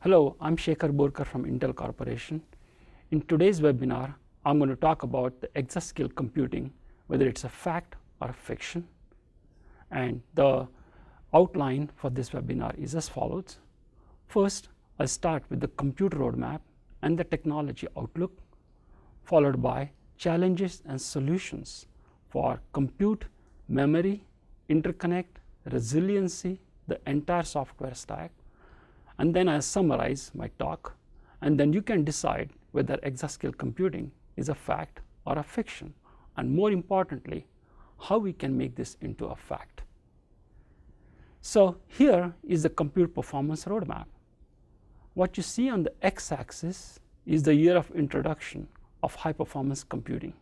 Hello, I'm Shekhar Borkar from Intel Corporation. In today's webinar, I'm going to talk about the exascale computing, whether it's a fact or a fiction. And the outline for this webinar is as follows. First, I'll start with the compute roadmap and the technology outlook, followed by challenges and solutions for compute, memory, interconnect, resiliency, the entire software stack. And then I'll summarize my talk, and then you can decide whether exascale computing is a fact or a fiction, and more importantly, how we can make this into a fact. So here is the compute performance roadmap. What you see on the x-axis is the year of introduction of high-performance computing.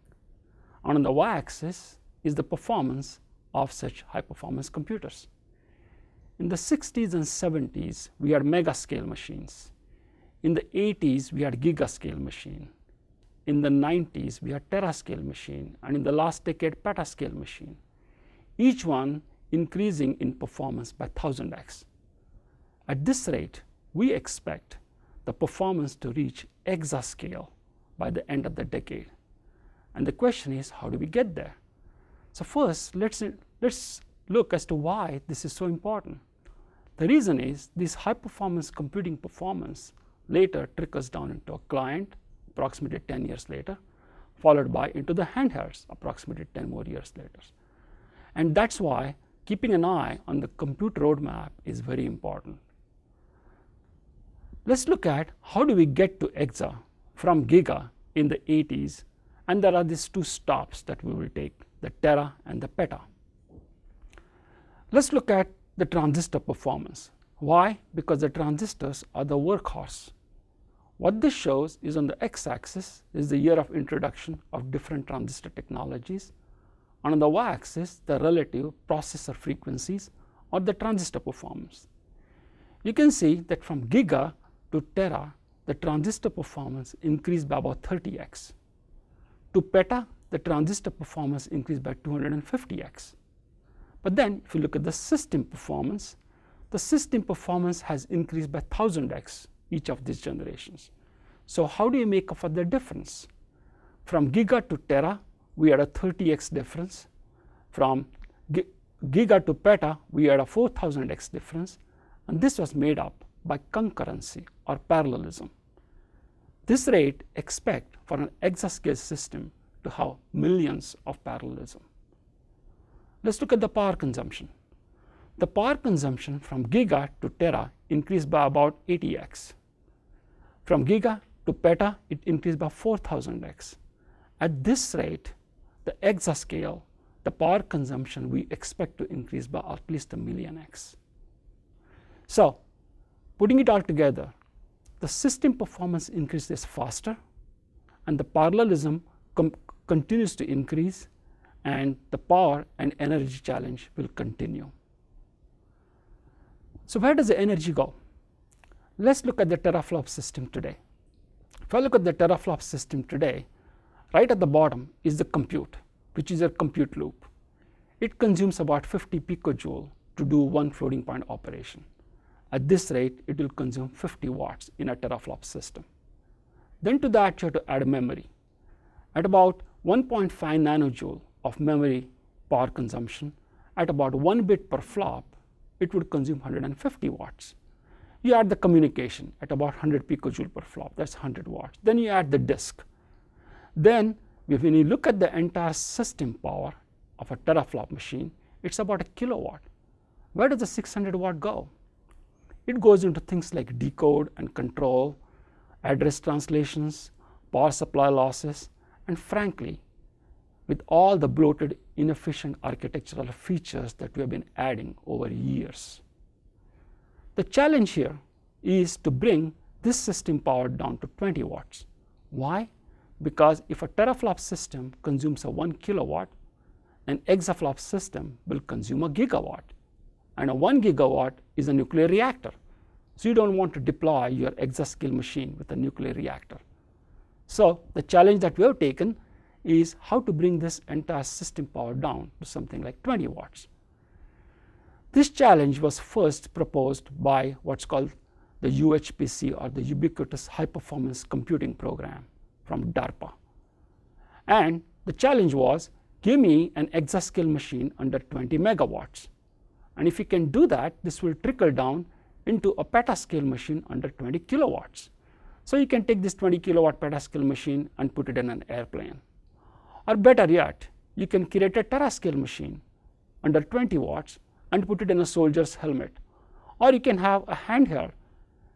And on the y-axis is the performance of such high-performance computers. In the 60s and 70s, we had megascale machines. In the 80s, we had gigascale machine. In the 90s, we had terascale machine, and in the last decade, petascale machine. Each one increasing in performance by 1000x. At this rate, we expect the performance to reach exascale by the end of the decade. And the question is, how do we get there? So first, let's look as to why this is so important. The reason is this high-performance computing performance later trickles down into a client approximately 10 years later, followed by into the handhelds approximately 10 more years later. And that's why keeping an eye on the compute roadmap is very important. Let's look at how do we get to exa from giga in the 80s, and there are these two stops that we will take, the tera and the peta. Let's look at the transistor performance. Why? Because the transistors are the workhorse. What this shows is on the x-axis is the year of introduction of different transistor technologies, and on the y-axis the relative processor frequencies or the transistor performance. You can see that from giga to tera, the transistor performance increased by about 30x. To peta, the transistor performance increased by 250x. But then if you look at the system performance, the system performance has increased by 1000x each of these generations. So how do you make up for the difference? From giga to tera, we had a 30x difference. From giga to peta, we had a 4000x difference. And this was made up by concurrency or parallelism. This rate expect for an exascale system to have millions of parallelism. Let's look at the power consumption. The power consumption from giga to tera increased by about 80x. From giga to peta, it increased by 4000x. At this rate, the exascale, the power consumption, we expect to increase by at least 1,000,000x. So, putting it all together, the system performance increases faster, and the parallelism continues to increase, and the power and energy challenge will continue. So where does the energy go? Let's look at the teraflop system today. If I look at the teraflop system today, right at the bottom is the compute, which is a compute loop. It consumes about 50 picojoule to do one floating point operation. At this rate, it will consume 50 watts in a teraflop system. Then to that, you have to add memory. At about 1.5 nanojoule of memory power consumption, at about 1 bit per flop, it would consume 150 watts. You add the communication at about 100 picojoule per flop, that's 100 watts. Then you add the disk. Then when you look at the entire system power of a teraflop machine, it's about a kilowatt. Where does the 600 watt go? It goes into things like decode and control, address translations, power supply losses, and frankly, with all the bloated, inefficient architectural features that we have been adding over years. The challenge here is to bring this system power down to 20 watts. Why? Because if a teraflop system consumes a 1 kilowatt, an exaflop system will consume a gigawatt. And a 1 gigawatt is a nuclear reactor. So you don't want to deploy your exascale machine with a nuclear reactor. So the challenge that we have taken is how to bring this entire system power down to something like 20 watts. This challenge was first proposed by what's called the UHPC, or the Ubiquitous High Performance Computing Program from DARPA. And the challenge was, give me an exascale machine under 20 megawatts. And if you can do that, this will trickle down into a petascale machine under 20 kilowatts. So you can take this 20 kilowatt petascale machine and put it in an airplane. Or better yet, you can create a terascale machine under 20 watts and put it in a soldier's helmet. Or you can have a handheld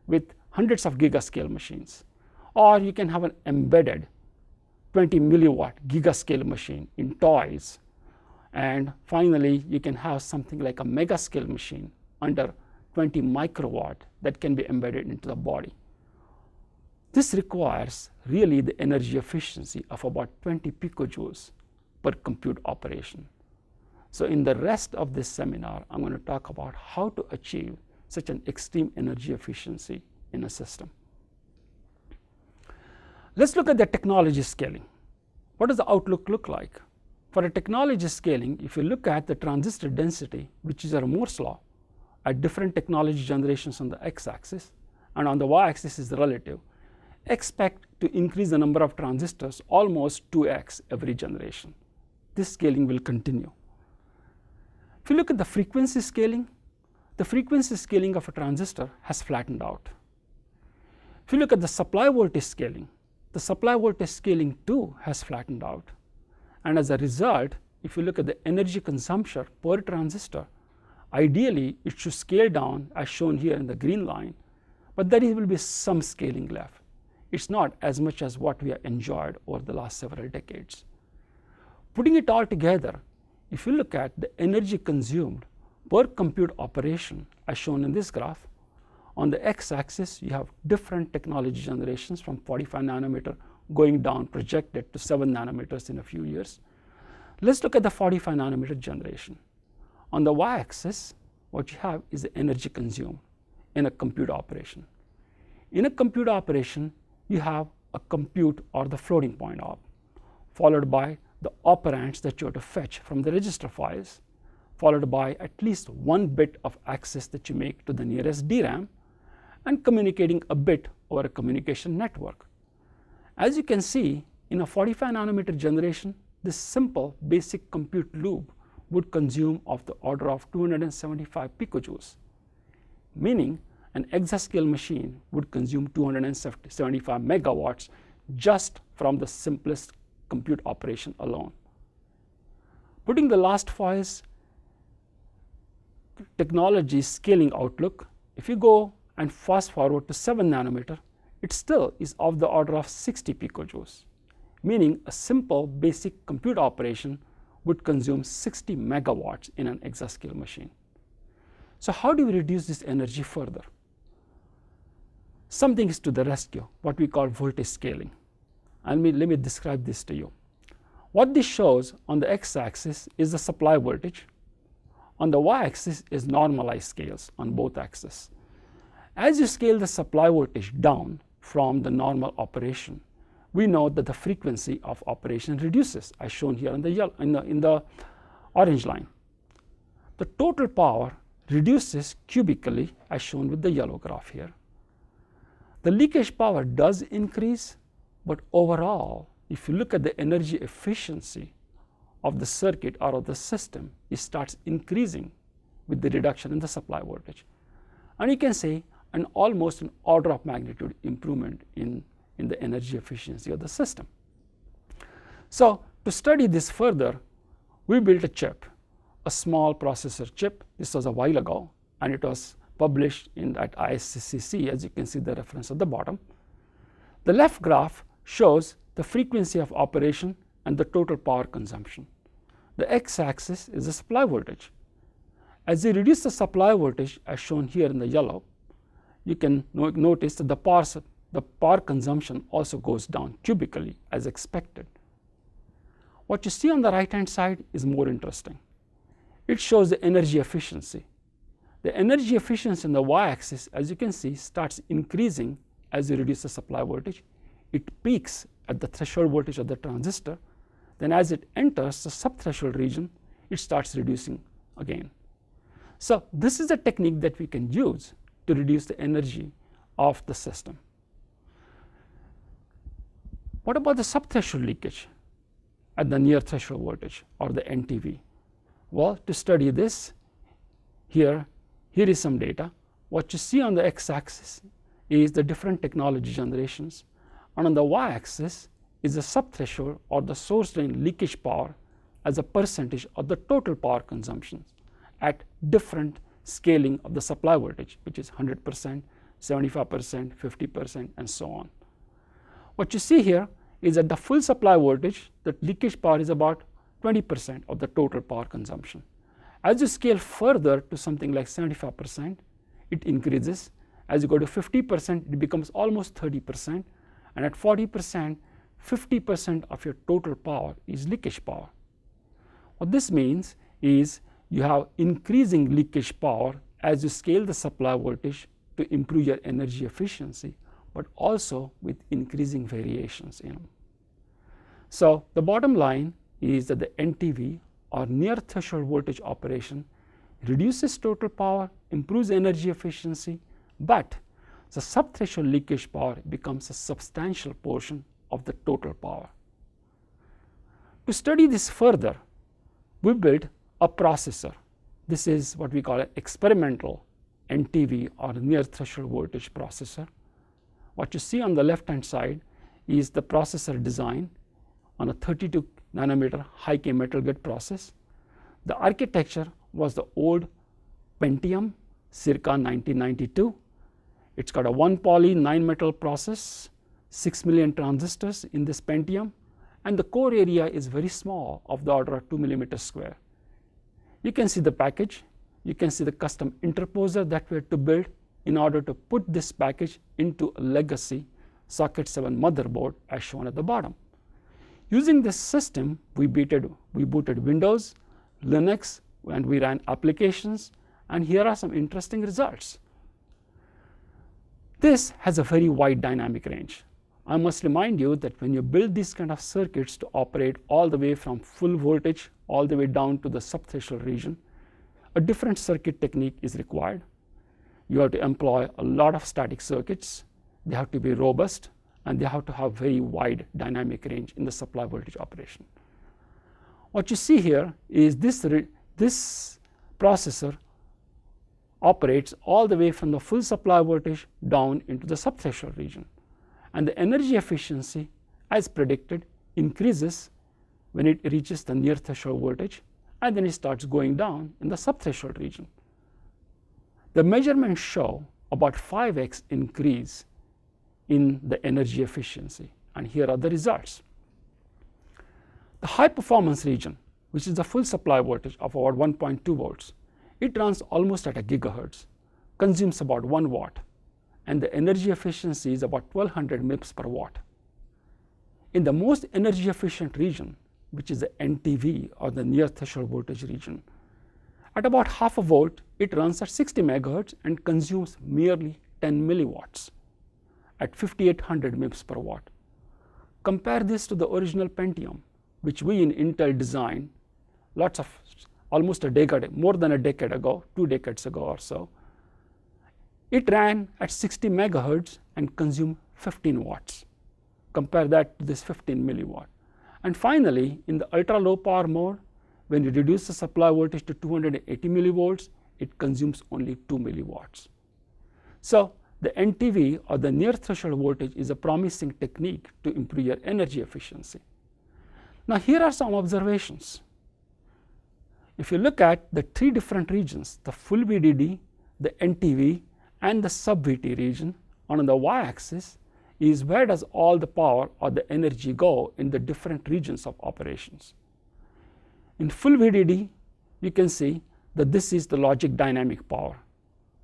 with hundreds of gigascale machines. Or you can have an embedded 20 milliwatt gigascale machine in toys. And finally, you can have something like a megascale machine under 20 microwatt that can be embedded into the body. This requires really the energy efficiency of about 20 picojoules per compute operation. So in the rest of this seminar, I'm going to talk about how to achieve such an extreme energy efficiency in a system. Let's look at the technology scaling. What does the outlook look like? For a technology scaling, if you look at the transistor density, which is a Moore's law, at different technology generations on the x-axis, and on the y-axis is the relative, expect to increase the number of transistors almost 2x every generation. This scaling will continue. If you look at the frequency scaling of a transistor has flattened out. If you look at the supply voltage scaling, the supply voltage scaling too has flattened out. And as a result, if you look at the energy consumption per transistor, ideally it should scale down as shown here in the green line, but there will be some scaling left. It's not as much as what we have enjoyed over the last several decades. Putting it all together, if you look at the energy consumed per compute operation as shown in this graph, on the x-axis you have different technology generations from 45 nanometer going down projected to 7 nanometers in a few years. Let's look at the 45 nanometer generation. On the y-axis, what you have is the energy consumed in a compute operation. In a compute operation, you have a compute or the floating point op, followed by the operands that you have to fetch from the register files, followed by at least one bit of access that you make to the nearest DRAM, and communicating a bit over a communication network. As you can see, in a 45 nanometer generation, this simple basic compute loop would consume of the order of 275 picojoules, meaning an exascale machine would consume 275 megawatts just from the simplest compute operation alone. Putting the last file's technology scaling outlook, if you go and fast forward to 7 nanometer, it still is of the order of 60 picojoules, meaning a simple basic compute operation would consume 60 megawatts in an exascale machine. So how do we reduce this energy further? Something is to the rescue, what we call voltage scaling. And let me describe this to you. What this shows on the x-axis is the supply voltage. On the y-axis is normalized scales on both axes. As you scale the supply voltage down from the normal operation, we know that the frequency of operation reduces, as shown here in the orange line. The total power reduces cubically, as shown with the yellow graph here. The leakage power does increase, but overall, if you look at the energy efficiency of the circuit or of the system, it starts increasing with the reduction in the supply voltage. And you can say almost an order of magnitude improvement in the energy efficiency of the system. So to study this further, we built a chip, a small processor chip. This was a while ago, and it was published at ISCC, as you can see the reference at the bottom. The left graph shows the frequency of operation and the total power consumption. The x-axis is the supply voltage. As you reduce the supply voltage, as shown here in the yellow, you can notice that the power consumption also goes down cubically as expected. What you see on the right-hand side is more interesting. It shows the energy efficiency. The energy efficiency on the y-axis, as you can see, starts increasing as you reduce the supply voltage. It peaks at the threshold voltage of the transistor. Then as it enters the subthreshold region, it starts reducing again. So this is a technique that we can use to reduce the energy of the system. What about the subthreshold leakage at the near threshold voltage, or the NTV? Well, to study this, here is some data. What you see on the x-axis is the different technology generations, and on the y-axis is the subthreshold or the source drain leakage power as a percentage of the total power consumption at different scaling of the supply voltage, which is 100%, 75%, 50%, and so on. What you see here is at the full supply voltage, the leakage power is about 20% of the total power consumption. As you scale further to something like 75%, it increases. As you go to 50%, it becomes almost 30%, and at 40%, 50% of your total power is leakage power. What this means is you have increasing leakage power as you scale the supply voltage to improve your energy efficiency, but also with increasing variations. So the bottom line is that the NTV, or near threshold voltage operation, reduces total power, improves energy efficiency, but the subthreshold leakage power becomes a substantial portion of the total power. To study this further, we built a processor. This is what we call an experimental NTV, or near threshold voltage processor. What you see on the left hand side is the processor design on a 32 nanometer high K metal gate process. The architecture was the old Pentium circa 1992. It's got a 1 poly 9 metal process, 6 million transistors in this Pentium, and the core area is very small, of the order of 2 millimeters square. You can see the package. You can see the custom interposer that we had to build in order to put this package into a legacy socket 7 motherboard, as shown at the bottom. Using this system, we booted Windows, Linux, and we ran applications, and here are some interesting results. This has a very wide dynamic range. I must remind you that when you build these kind of circuits to operate all the way from full voltage all the way down to the subthreshold region, a different circuit technique is required. You have to employ a lot of static circuits. They have to be robust, and they have to have very wide dynamic range in the supply voltage operation. What you see here is this processor operates all the way from the full supply voltage down into the subthreshold region. And the energy efficiency, as predicted, increases when it reaches the near threshold voltage, and then it starts going down in the subthreshold region. The measurements show about 5x increase in the energy efficiency, and here are the results. The high performance region, which is the full supply voltage of about 1.2 volts, it runs almost at a gigahertz, consumes about 1 watt, and the energy efficiency is about 1200 MIPS per watt. In the most energy efficient region, which is the NTV, or the near threshold voltage region, at about half a volt, it runs at 60 megahertz and consumes merely 10 milliwatts at 5800 MIPS per watt. Compare this to the original Pentium, which we in Intel designed almost a decade, more than a decade ago, 2 decades ago or so. It ran at 60 megahertz and consumed 15 watts. Compare that to this 15 milliwatt. And finally, in the ultra low power mode, when you reduce the supply voltage to 280 millivolts, it consumes only 2 milliwatts. So the NTV, or the near threshold voltage, is a promising technique to improve your energy efficiency. Now here are some observations. If you look at the 3 different regions, the full VDD, the NTV, and the sub-VT region, on the y-axis is where does all the power or the energy go in the different regions of operations. In full VDD, you can see that this is the logic dynamic power.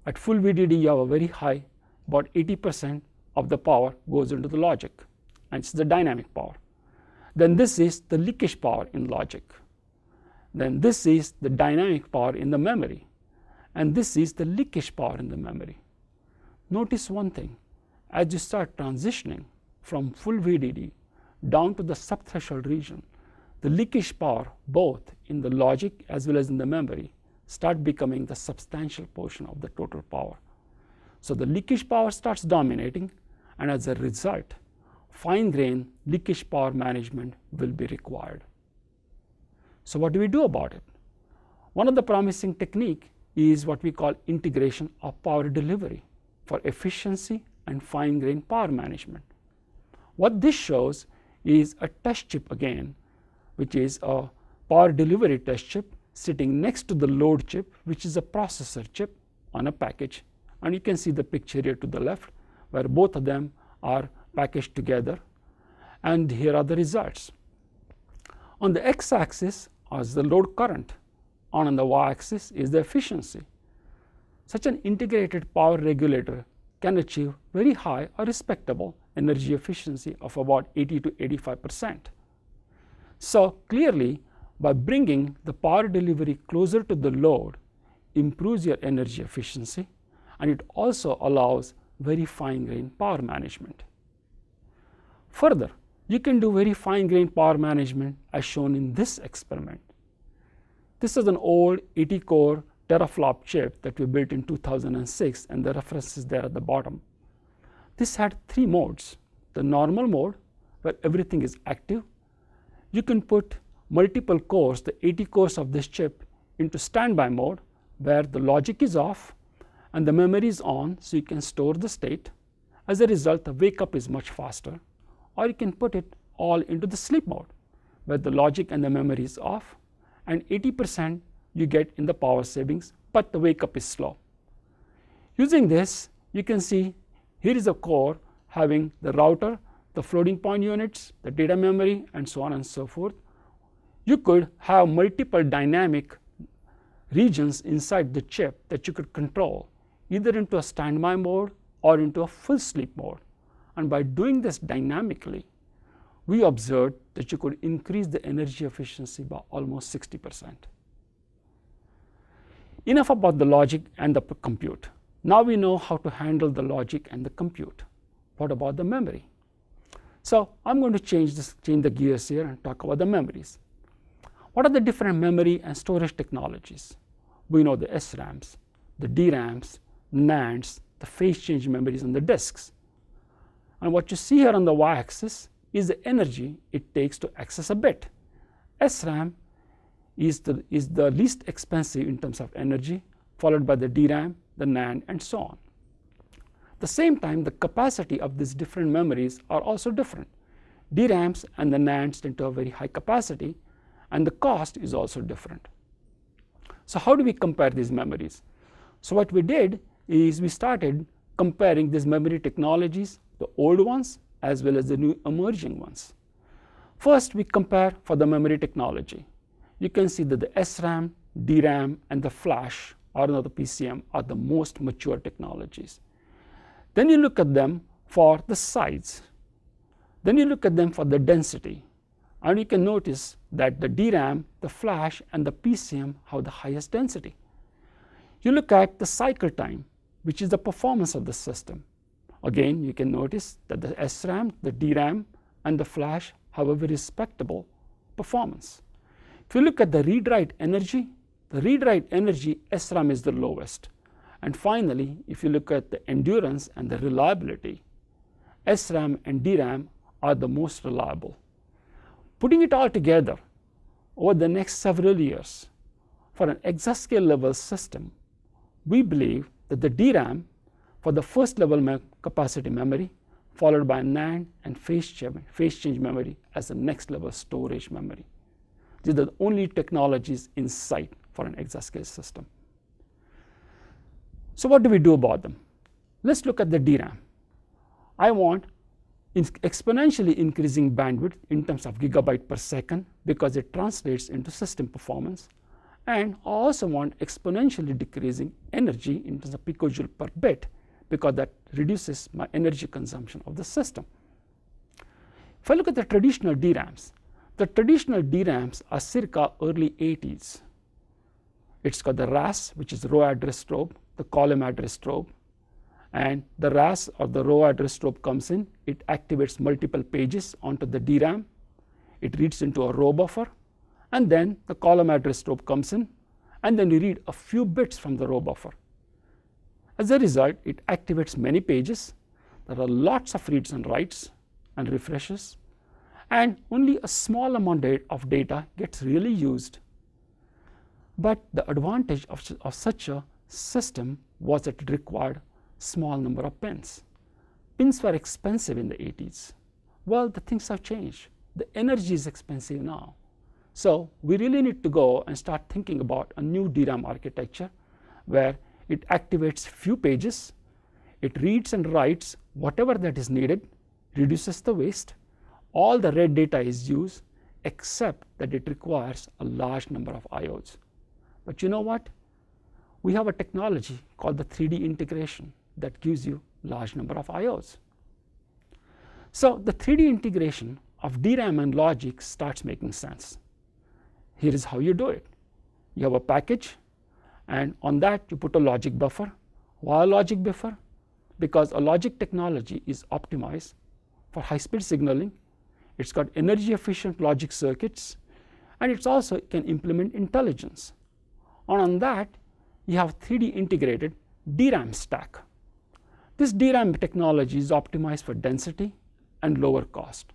At full VDD, you have a very high, about 80% of the power goes into the logic, and it's the dynamic power. Then this is the leakage power in logic. Then this is the dynamic power in the memory, and this is the leakage power in the memory. Notice one thing, as you start transitioning from full VDD down to the subthreshold region, the leakage power, both in the logic as well as in the memory, start becoming the substantial portion of the total power. So the leakage power starts dominating, and as a result, fine-grained leakage power management will be required. So what do we do about it? One of the promising techniques is what we call integration of power delivery for efficiency and fine-grained power management. What this shows is a test chip again, which is a power delivery test chip sitting next to the load chip, which is a processor chip on a package. And you can see the picture here to the left, where both of them are packaged together. And here are the results. On the x-axis is the load current, and on the y-axis is the efficiency. Such an integrated power regulator can achieve very high or respectable energy efficiency of about 80 to 85%. So clearly, by bringing the power delivery closer to the load improves your energy efficiency, and it also allows very fine-grained power management. Further, you can do very fine-grained power management as shown in this experiment. This is an old 80-core teraflop chip that we built in 2006, and the reference is there at the bottom. This had 3 modes. The normal mode, where everything is active. You can put multiple cores, the 80 cores of this chip, into standby mode, where the logic is off and the memory is on, so you can store the state. As a result, the wake up is much faster. Or you can put it all into the sleep mode, where the logic and the memory is off, and 80% you get in the power savings, but the wake up is slow. Using this, you can see here is a core having the router, the floating point units, the data memory, and so on and so forth. You could have multiple dynamic regions inside the chip that you could control, either into a standby mode or into a full sleep mode. And by doing this dynamically, we observed that you could increase the energy efficiency by almost 60%. Enough about the logic and the compute. Now we know how to handle the logic and the compute. What about the memory? So I'm going to change the gears here and talk about the memories. What are the different memory and storage technologies? We know the SRAMs, the DRAMs, NANDs, the phase change memories, and the disks. And what you see here on the y-axis is the energy it takes to access a bit. SRAM is the least expensive in terms of energy, followed by the DRAM, the NAND, and so on. At the same time, the capacity of these different memories are also different. DRAMs and the NANDs tend to have very high capacity, and the cost is also different. So how do we compare these memories? So what we did is we started comparing these memory technologies, the old ones as well as the new emerging ones. First, we compare for the memory technology. You can see that the SRAM, DRAM, and the flash, or the PCM, are the most mature technologies. Then you look at them for the size. Then you look at them for the density. And you can notice that the DRAM, the flash, and the PCM have the highest density. You look at the cycle time, which is the performance of the system. Again, you can notice that the SRAM, the DRAM, and the flash have a very respectable performance. If you look at the read-write energy, SRAM is the lowest. And finally, if you look at the endurance and the reliability, SRAM and DRAM are the most reliable. Putting it all together, over the next several years, for an exascale level system, we believe that the DRAM for the first level capacity memory, followed by NAND and phase change memory as the next level storage memory. These are the only technologies in sight for an exascale system. So what do we do about them? Let's look at the DRAM. I want exponentially increasing bandwidth in terms of gigabyte per second because it translates into system performance. And I also want exponentially decreasing energy in terms of picojoule per bit because that reduces my energy consumption of the system. If I look at the traditional DRAMs are circa early 80s. It's got the RAS, which is row address strobe, the column address strobe. And the RAS or the row address strobe comes in, it activates multiple pages onto the DRAM. It reads into a row buffer. And then the column address strobe comes in, and then you read a few bits from the row buffer. As a result, it activates many pages. There are lots of reads and writes and refreshes, and only a small amount of data gets really used. But the advantage of such a system was that it required small number of pins. Pins were expensive in the 80s. Well, the things have changed. The energy is expensive now. So we really need to go and start thinking about a new DRAM architecture where it activates few pages, it reads and writes whatever that is needed, reduces the waste, all the read data is used, except that it requires a large number of IOs. But you know what? We have a technology called the 3D integration that gives you large number of IOs. So the 3D integration of DRAM and logic starts making sense. Here is how you do it. You have a package, and on that you put a logic buffer. Why a logic buffer? Because a logic technology is optimized for high-speed signaling. It's got energy efficient logic circuits, and it also can implement intelligence. And on that you have 3D integrated DRAM stack. This DRAM technology is optimized for density and lower cost,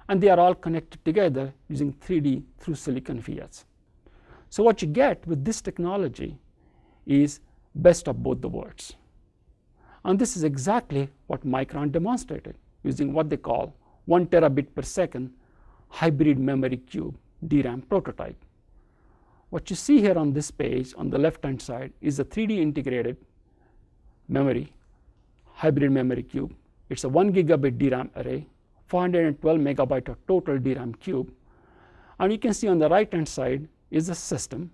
and they are all connected together using 3D through silicon vias. So what you get with this technology is best of both the worlds. And this is exactly what Micron demonstrated using what they call 1 terabit per second hybrid memory cube DRAM prototype. What you see here on this page on the left hand side is a 3D integrated memory, hybrid memory cube. It's a 1 gigabit DRAM array, 412 megabyte of total DRAM cube. And you can see on the right hand side is the system.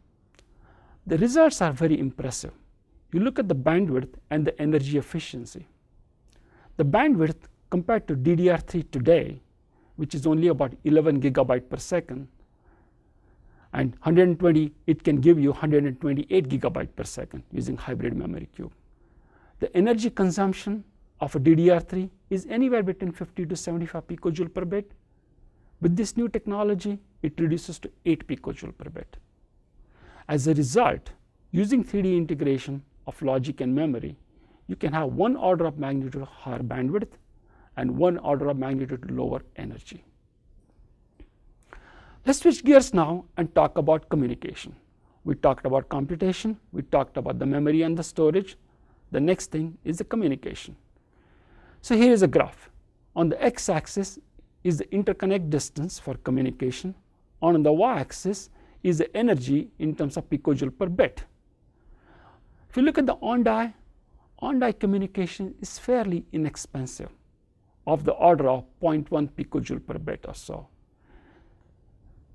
The results are very impressive. You look at the bandwidth and the energy efficiency. The bandwidth compared to DDR3 today, which is only about 11 gigabyte per second, and 120, it can give you 128 gigabyte per second using hybrid memory cube. The energy consumption of a DDR3 is anywhere between 50 to 75 picojoule per bit. With this new technology, it reduces to 8 picojoule per bit. As a result, using 3D integration of logic and memory, you can have 1 order of magnitude higher bandwidth and 1 order of magnitude lower energy. Let's switch gears now and talk about communication. We talked about computation, we talked about the memory and the storage. The next thing is the communication. So here is a graph. On the x-axis is the interconnect distance for communication. On the y-axis is the energy in terms of picojoule per bit. If you look at the on-die communication is fairly inexpensive, of the order of 0.1 picojoule per bit or so.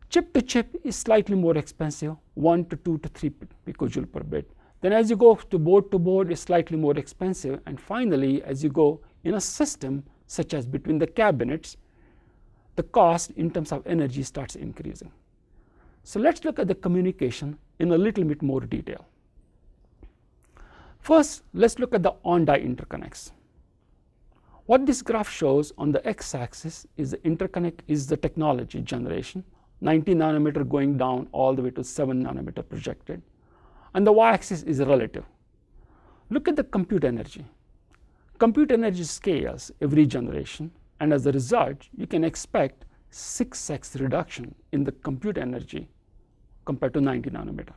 Chip to chip is slightly more expensive, 1 to 2 to 3 picojoule per bit. Then as you go to board, it's slightly more expensive. And finally, as you go in a system such as between the cabinets, the cost in terms of energy starts increasing. So let's look at the communication in a little bit more detail. First, let's look at the on-die interconnects. What this graph shows on the x-axis is the interconnect is the technology generation, 90 nanometer going down all the way to 7 nanometer projected. And the y-axis is relative. Look at the compute energy. Compute energy scales every generation, and as a result, you can expect 6x reduction in the compute energy compared to 90 nanometer.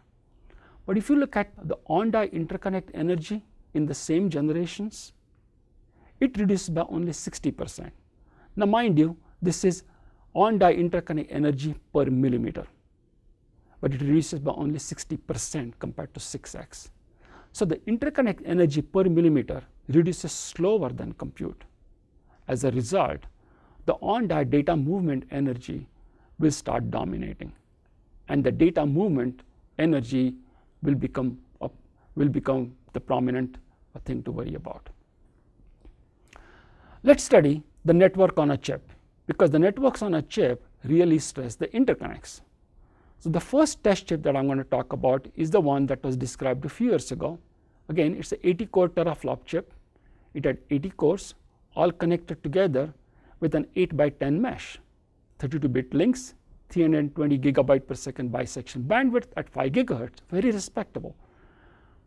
But if you look at the on-die interconnect energy in the same generations, it reduces by only 60%. Now mind you, this is on-die interconnect energy per millimeter, but it reduces by only 60% compared to 6x. So the interconnect energy per millimeter reduces slower than compute. As a result, the on-die data movement energy will start dominating, and the data movement energy will become the prominent thing to worry about. Let's study the network on a chip, because the networks on a chip really stress the interconnects. So the first test chip that I'm going to talk about is the one that was described a few years ago. Again, it's an 80-core teraflop chip. It had 80 cores, all connected together with an 8x10 mesh, 32-bit links, 320 gigabyte per second bisection bandwidth at 5 gigahertz, very respectable.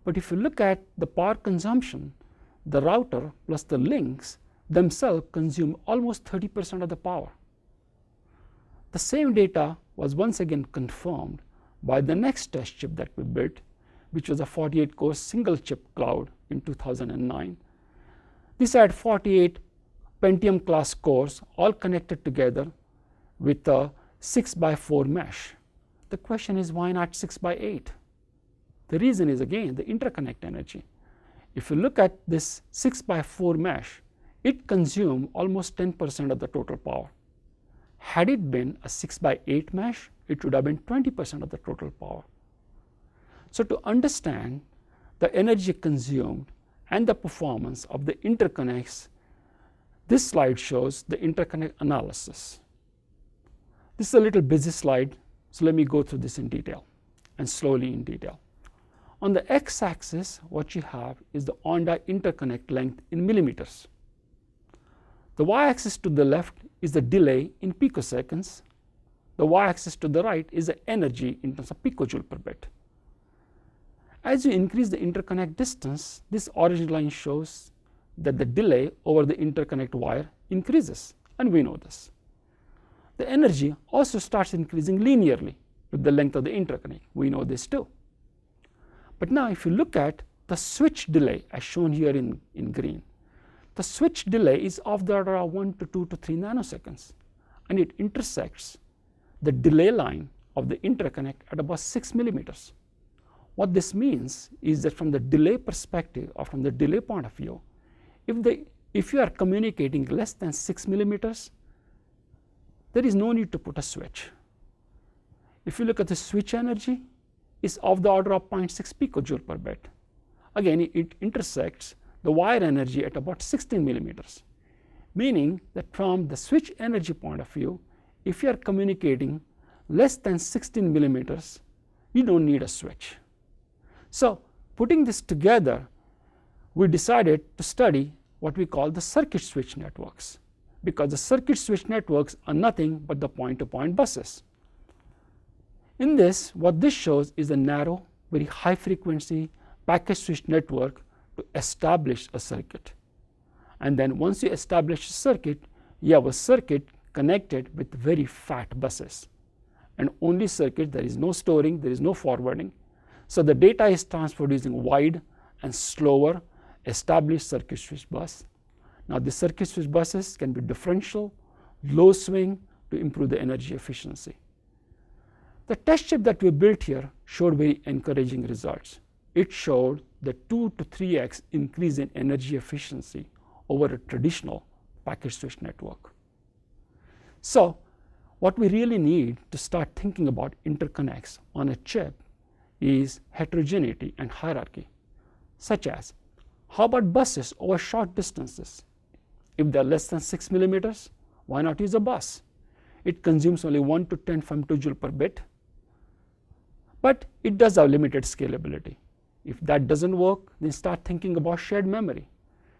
But if you look at the power consumption, the router plus the links themselves consume almost 30% of the power. The same data was once again confirmed by the next test chip that we built, which was a 48-core single chip cloud in 2009. This had 48 Pentium class cores all connected together with a 6x4 mesh. The question is, why not 6x8? The reason is, again, the interconnect energy. If you look at this 6x4 mesh, it consumed almost 10% of the total power. Had it been a 6x8 mesh, it would have been 20% of the total power. So to understand the energy consumed and the performance of the interconnects, this slide shows the interconnect analysis. This is a little busy slide, so let me go through this in detail and slowly in detail. On the x-axis, what you have is the on-die interconnect length in millimeters. The y-axis to the left is the delay in picoseconds. The y-axis to the right is the energy in terms of picojoule per bit. As you increase the interconnect distance, this orange line shows that the delay over the interconnect wire increases, and we know this. The energy also starts increasing linearly with the length of the interconnect. We know this too. But now if you look at the switch delay as shown here in green, the switch delay is of the order of 1 to 2 to 3 nanoseconds, and it intersects the delay line of the interconnect at about 6 millimeters. What this means is that from the delay perspective, or from the delay point of view, if you are communicating less than 6 millimeters, there is no need to put a switch. If you look at the switch energy, it's of the order of 0.6 picojoule per bit. Again, it intersects the wire energy at about 16 millimeters, meaning that from the switch energy point of view, if you are communicating less than 16 millimeters, you don't need a switch. So putting this together, we decided to study what we call the circuit switch networks, because the circuit switch networks are nothing but the point-to-point buses. In this, what this shows is a narrow, very high frequency packet switch network to establish a circuit. And then once you establish a circuit, you have a circuit connected with very fat buses. And only circuit, there is no storing, there is no forwarding. So the data is transferred using wide and slower established circuit switch bus. Now the circuit switch buses can be differential, low swing to improve the energy efficiency. The test chip that we built here showed very encouraging results. It showed the 2 to 3x increase in energy efficiency over a traditional packet switch network. So what we really need to start thinking about interconnects on a chip is heterogeneity and hierarchy, such as, how about buses over short distances? If they're less than 6 millimeters, why not use a bus? It consumes only 1 to 10 femtojoule per bit, but it does have limited scalability. If that doesn't work, then start thinking about shared memory.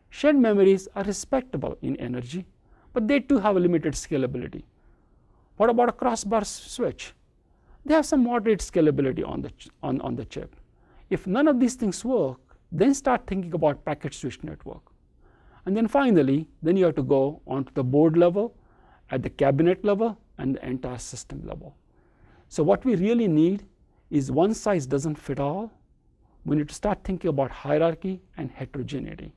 Shared memories are respectable in energy, but they too have a limited scalability. What about a crossbar switch? They have some moderate scalability on the chip. If none of these things work, then start thinking about packet switch network. And then finally, then you have to go onto the board level, at the cabinet level, and the entire system level. So what we really need is one size doesn't fit all. We need to start thinking about hierarchy and heterogeneity,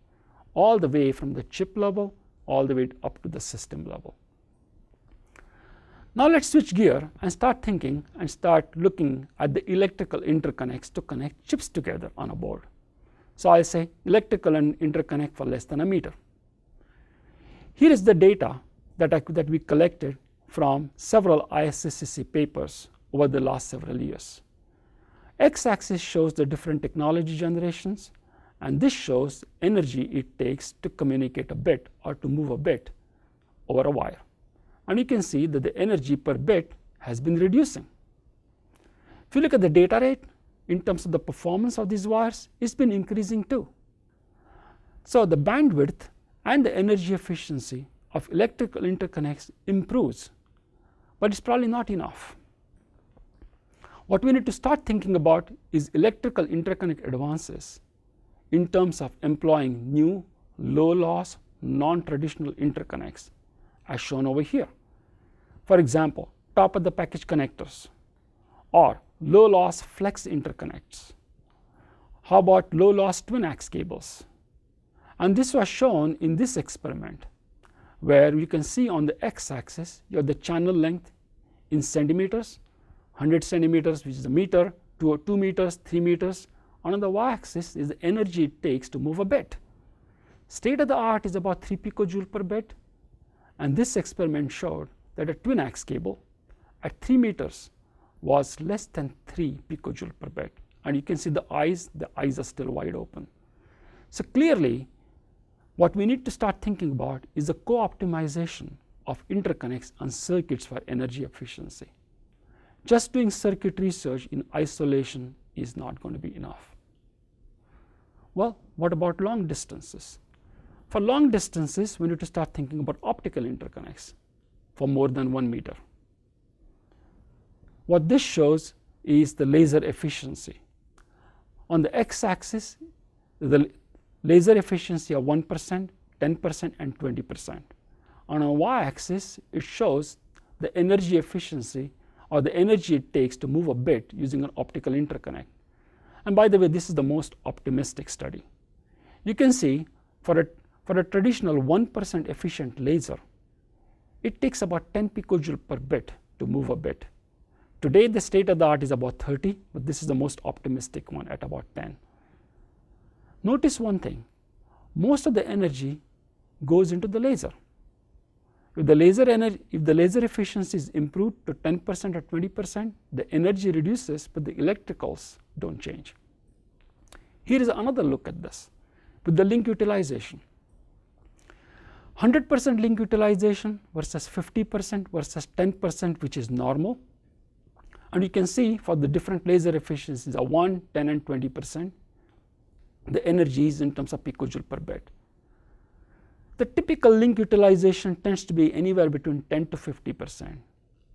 all the way from the chip level, all the way up to the system level. Now let's switch gear and start thinking and start looking at the electrical interconnects to connect chips together on a board. So I'll say electrical and interconnect for less than a meter. Here is the data that we collected from several ISSCC papers over the last several years. X-axis shows the different technology generations, and this shows energy it takes to communicate a bit or to move a bit over a wire. And you can see that the energy per bit has been reducing. If you look at the data rate in terms of the performance of these wires, it's been increasing too. So the bandwidth and the energy efficiency of electrical interconnects improves, but it's probably not enough. What we need to start thinking about is electrical interconnect advances in terms of employing new, low-loss, non-traditional interconnects, as shown over here. For example, top-of-the-package connectors or low-loss flex interconnects. How about low-loss twin-ax cables? And this was shown in this experiment, where you can see on the x-axis you have the channel length in centimeters, 100 centimeters, which is a meter, 2 meters, 3 meters. And on the y-axis is the energy it takes to move a bit. State of the art is about 3 picojoule per bit, and this experiment showed that a twin-ax cable at 3 meters was less than 3 picojoule per bit. And you can see the eyes are still wide open. So clearly, what we need to start thinking about is the co-optimization of interconnects and circuits for energy efficiency. Just doing circuit research in isolation is not going to be enough. Well, what about long distances? For long distances, we need to start thinking about optical interconnects for more than 1 meter. What this shows is the laser efficiency. On the x-axis, the laser efficiency of 1%, 10%, and 20%. On a y-axis, it shows the energy efficiency or the energy it takes to move a bit using an optical interconnect. And by the way, this is the most optimistic study. You can see for a traditional 1% efficient laser, it takes about 10 picojoule per bit to move a bit. Today, the state of the art is about 30, but this is the most optimistic one at about 10. Notice one thing, most of the energy goes into the laser. If the laser efficiency is improved to 10% or 20%, the energy reduces, but the electricals don't change. Here is another look at this with the link utilization. 100% link utilization versus 50% versus 10%, which is normal. And you can see for the different laser efficiencies of 1, 10, and 20%, the energy is in terms of picojoule per bit. The typical link utilization tends to be anywhere between 10 to 50%.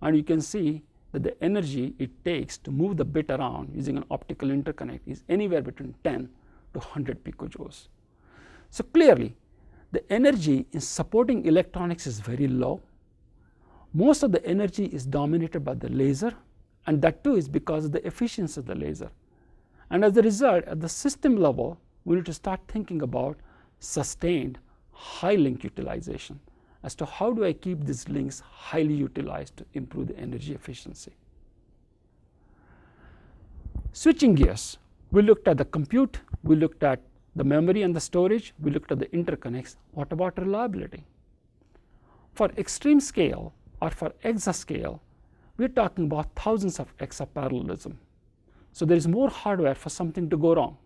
And you can see that the energy it takes to move the bit around using an optical interconnect is anywhere between 10 to 100 picojoules. So clearly, the energy in supporting electronics is very low. Most of the energy is dominated by the laser, and that too is because of the efficiency of the laser. And as a result, at the system level, we need to start thinking about sustained high link utilization as to how do I keep these links highly utilized to improve the energy efficiency. Switching gears, we looked at the compute, we looked at the memory and the storage, we looked at the interconnects. What about reliability? For extreme scale or for exascale, we're talking about thousands of x of parallelism. So there is more hardware for something to go wrong.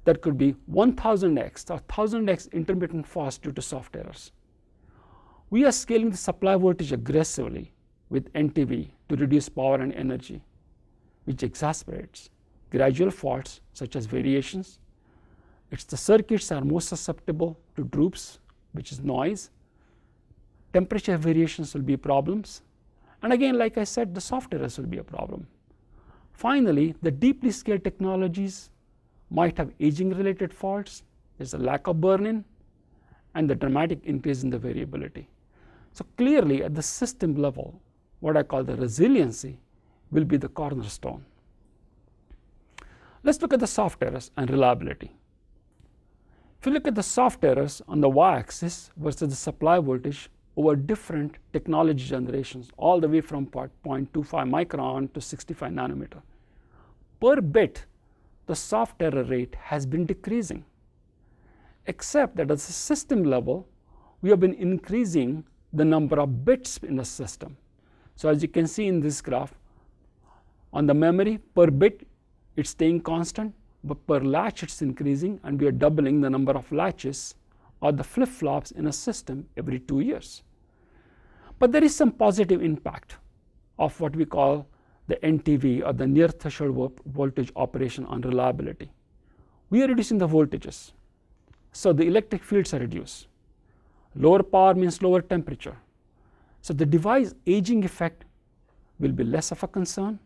That could be 1000x or 1000x intermittent faults due to soft errors. We are scaling the supply voltage aggressively with NTV to reduce power and energy, which exacerbates gradual faults such as variations. It's the circuits are most susceptible to droops, which is noise. Temperature variations will be problems. And again, like I said, the soft errors will be a problem. Finally, the deeply scaled technologies might have aging related faults. There's a lack of burn-in and the dramatic increase in the variability. So clearly at the system level, what I call the resiliency will be the cornerstone. Let's look at the soft errors and reliability. If you look at the soft errors on the y-axis versus the supply voltage over different technology generations, all the way from 0.25 micron to 65 nanometer. Per bit, the soft error rate has been decreasing, except that at the system level, we have been increasing the number of bits in the system. So as you can see in this graph, on the memory, per bit, it's staying constant, but per latch, it's increasing, and we are doubling the number of latches or the flip-flops in a system every 2 years. But there is some positive impact of what we call the NTV or the near threshold voltage operation on reliability. We are reducing the voltages, so the electric fields are reduced. Lower power means lower temperature. So the device aging effect will be less of a concern,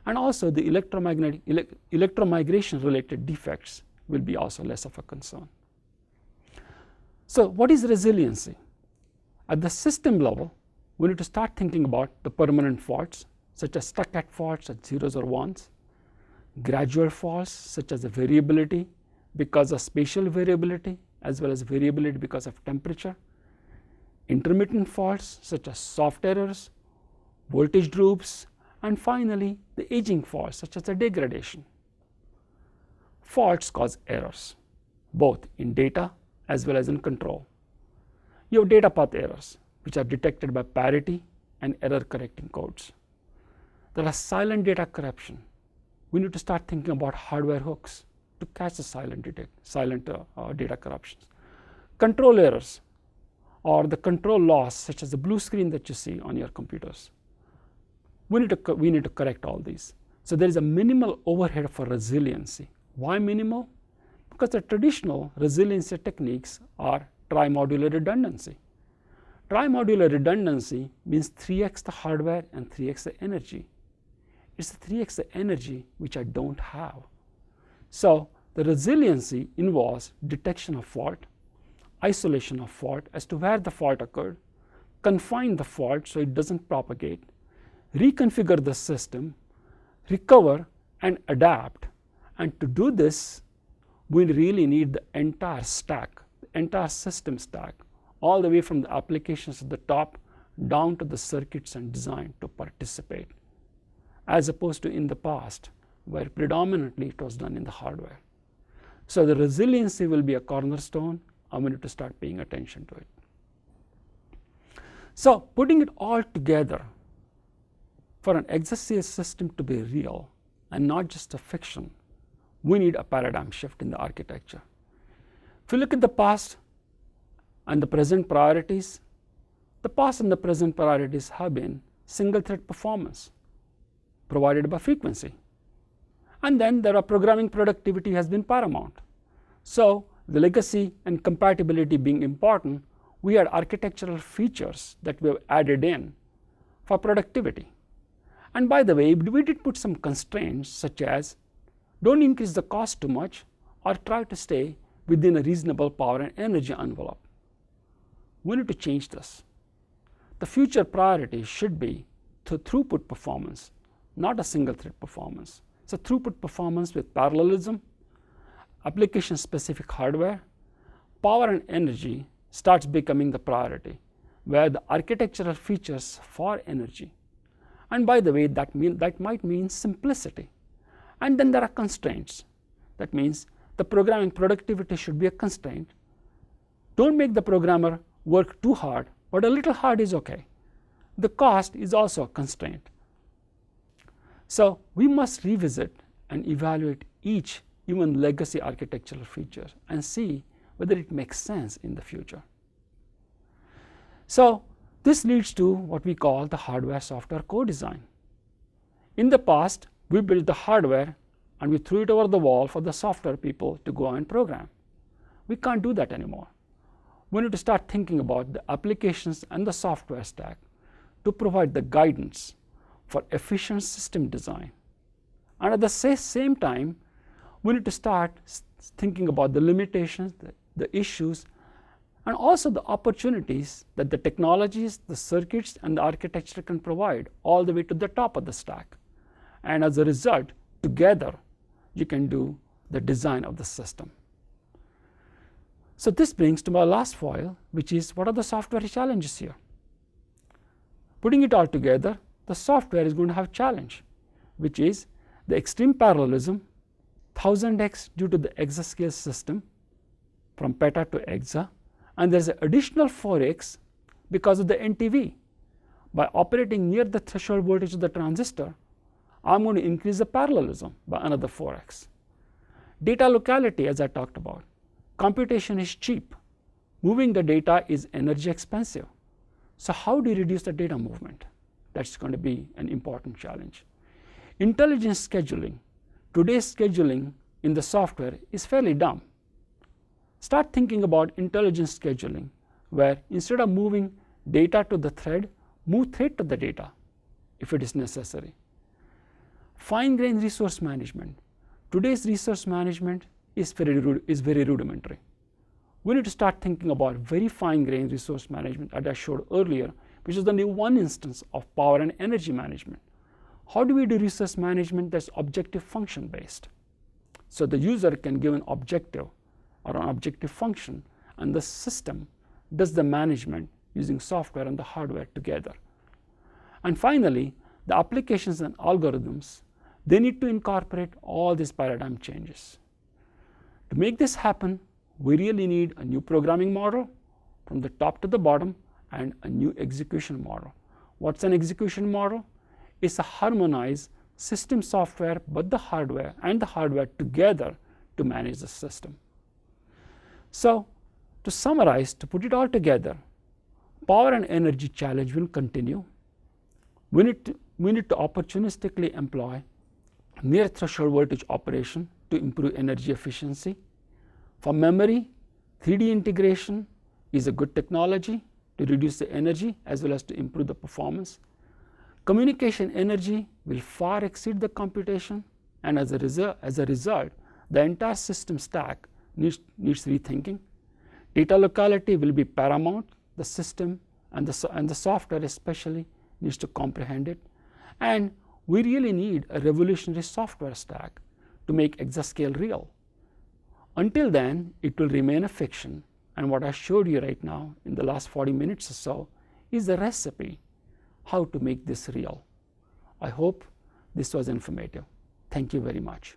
And also the electromigration related defects will be also less of a concern. So what is resiliency? At the system level, we need to start thinking about the permanent faults, such as stuck-at faults at zeros or ones, gradual faults such as the variability because of spatial variability as well as variability because of temperature, intermittent faults such as soft errors, voltage droops, and finally the aging faults such as the degradation. Faults cause errors both in data as well as in control. You have data path errors which are detected by parity and error correcting codes. There are silent data corruption. We need to start thinking about hardware hooks to catch the silent data corruptions. Control errors or the control loss such as the blue screen that you see on your computers. We need to correct all these. So there is a minimal overhead for resiliency. Why minimal? Because the traditional resiliency techniques are tri-modular redundancy. Tri-modular redundancy means 3x the hardware and 3x the energy. It's the 3x the energy which I don't have. So the resiliency involves detection of fault, isolation of fault as to where the fault occurred, confine the fault so it doesn't propagate, reconfigure the system, recover and adapt. And to do this, we really need the entire stack, the entire system stack, all the way from the applications at the top down to the circuits and design to participate, as opposed to in the past where predominantly it was done in the hardware. So the resiliency will be a cornerstone. I'm going to start paying attention to it. So putting it all together, for an Exascale system to be real and not just a fiction, we need a paradigm shift in the architecture. If you look at the past and the present priorities, the past and the present priorities have been single thread performance provided by frequency. And then there are programming productivity has been paramount. So the legacy and compatibility being important, we had architectural features that we have added in for productivity. And by the way, we did put some constraints such as don't increase the cost too much or try to stay within a reasonable power and energy envelope. We need to change this. The future priority should be to throughput performance, not a single thread performance. So throughput performance with parallelism, application specific hardware, power and energy starts becoming the priority, where the architectural features for energy. And by the way, that might mean simplicity. And then there are constraints. That means the programming productivity should be a constraint. Don't make the programmer work too hard, but a little hard is okay. The cost is also a constraint. So we must revisit and evaluate each, even legacy architectural feature, and see whether it makes sense in the future. So this leads to what we call the hardware-software co-design. In the past, we built the hardware and we threw it over the wall for the software people to go and program. We can't do that anymore. We need to start thinking about the applications and the software stack to provide the guidance for efficient system design. And at the same time, we need to start thinking about the limitations, the issues, and also the opportunities that the technologies, the circuits, and the architecture can provide all the way to the top of the stack. And as a result, together, you can do the design of the system. So this brings to my last foil, which is what are the software challenges here? Putting it all together, the software is going to have challenge, which is the extreme parallelism, 1000x due to the exascale system from peta to exa, and there's an additional 4x because of the NTV. By operating near the threshold voltage of the transistor, I'm going to increase the parallelism by another 4x. Data locality, as I talked about. Computation is cheap. Moving the data is energy expensive. So how do you reduce the data movement? That's going to be an important challenge. Intelligent scheduling. Today's scheduling in the software is fairly dumb. Start thinking about intelligent scheduling, where instead of moving data to the thread, move thread to the data if it is necessary. Fine-grained resource management. Today's resource management is very rudimentary. We need to start thinking about very fine-grained resource management that I showed earlier, which is only one instance of power and energy management. How do we do resource management that's objective function based? So the user can give an objective or an objective function, and the system does the management using software and the hardware together. And finally, the applications and algorithms, they need to incorporate all these paradigm changes. To make this happen, we really need a new programming model from the top to the bottom and a new execution model. What's an execution model? It's a harmonized system software, but the hardware and the hardware together to manage the system. So to summarize, to put it all together, power and energy challenge will continue. We need to opportunistically employ near threshold voltage operation to improve energy efficiency. For memory, 3D integration is a good technology to reduce the energy as well as to improve the performance. Communication energy will far exceed the computation, and as a result, the entire system stack needs rethinking. Data locality will be paramount. The system and the software especially needs to comprehend it. And we really need a revolutionary software stack to make exascale real. Until then, it will remain a fiction. And what I showed you right now in the last 40 minutes or so is the recipe how to make this real. I hope this was informative. Thank you very much.